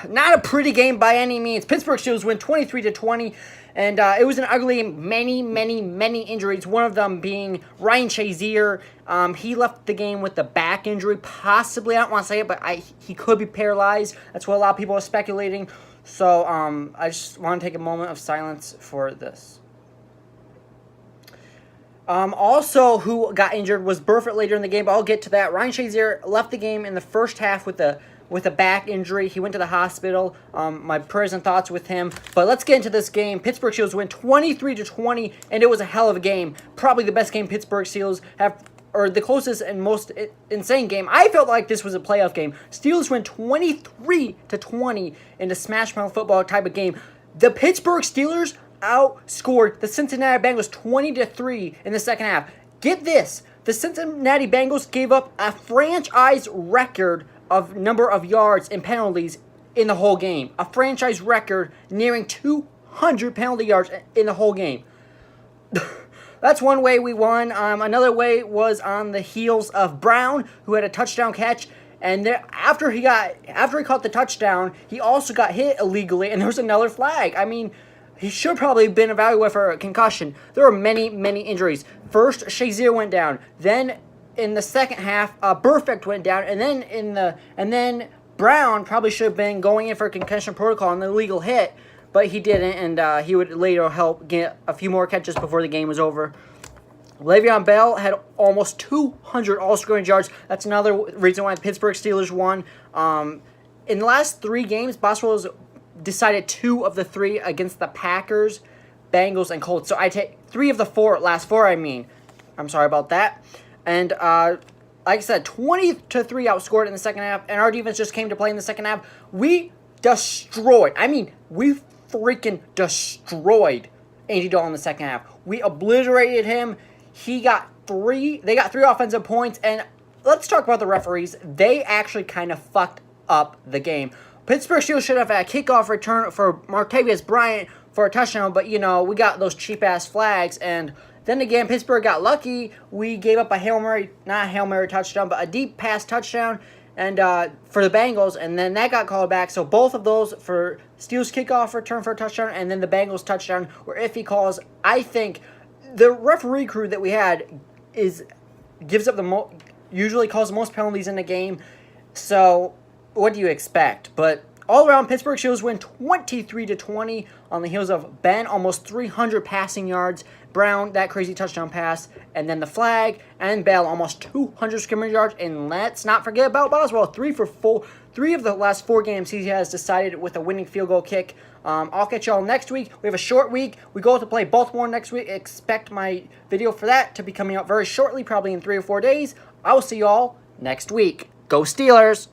not a pretty game by any means. Pittsburgh Steelers win 23-20, and it was an ugly game. Many injuries. One of them being Ryan Shazier. He left the game with a back injury, possibly. I don't want to say it, but he could be paralyzed. That's what a lot of people are speculating. So I just want to take a moment of silence for this. Also, who got injured was Burfitt later in the game, but I'll get to that. Ryan Shazier left the game in the first half with a back injury. He went to the hospital. My prayers and thoughts with him. But let's get into this game. Pittsburgh Steelers win 23-20, and it was a hell of a game. Probably the best game Pittsburgh Steelers have, or the closest and most insane game. I felt like this was a playoff game. Steelers win 23-20 in a smash mouth football type of game. The Pittsburgh Steelers outscored the Cincinnati Bengals 20-3 in the second half. Get this. The Cincinnati Bengals gave up a franchise record of number of yards and penalties in the whole game. A franchise record nearing 200 penalty yards in the whole game. That's one way we won. Another way was on the heels of Brown, who had a touchdown catch. And after he caught the touchdown, he also got hit illegally, and there was another flag. I mean, he should probably have been evaluated for a concussion. There were many injuries. First, Shazier went down. Then, in the second half, Burfitt went down. And then Brown probably should have been going in for a concussion protocol on the illegal hit, but he didn't, and he would later help get a few more catches before the game was over. Le'Veon Bell had almost 200 all-scoring yards. That's another reason why the Pittsburgh Steelers won. In the last 3 games, Boswell's decided 2 of the 3 against the Packers, Bengals, and Colts. So I take 3 of the last 4, I mean. I'm sorry about that. And like I said, 20-3 outscored in the second half, and our defense just came to play in the second half. We destroyed. I mean, we freaking destroyed Andy Dalton in the second half. We obliterated him. They got 3 offensive points, and let's talk about the referees. They actually kind of fucked up the game. Pittsburgh Steelers should have had a kickoff return for Martavius Bryant for a touchdown, but, you know, we got those cheap-ass flags, and then again, Pittsburgh got lucky. We gave up not a Hail Mary touchdown, but a deep pass touchdown and for the Bengals, and then that got called back. So both of those for Steelers kickoff return for a touchdown, and then the Bengals touchdown were iffy calls. I think the referee crew that we had usually calls the most penalties in the game. So what do you expect? But all around, Pittsburgh Steelers win 23-20 on the heels of Ben, almost 300 passing yards, Brown, that crazy touchdown pass, and then the flag, and Bell, almost 200 scrimmage yards. And let's not forget about Boswell, 3 for 4. 3 of the last 4 games he has decided with a winning field goal kick. I'll catch y'all next week. We have a short week. We go to play Baltimore next week. Expect my video for that to be coming out very shortly, probably in 3 or 4 days. I will see y'all next week. Go Steelers!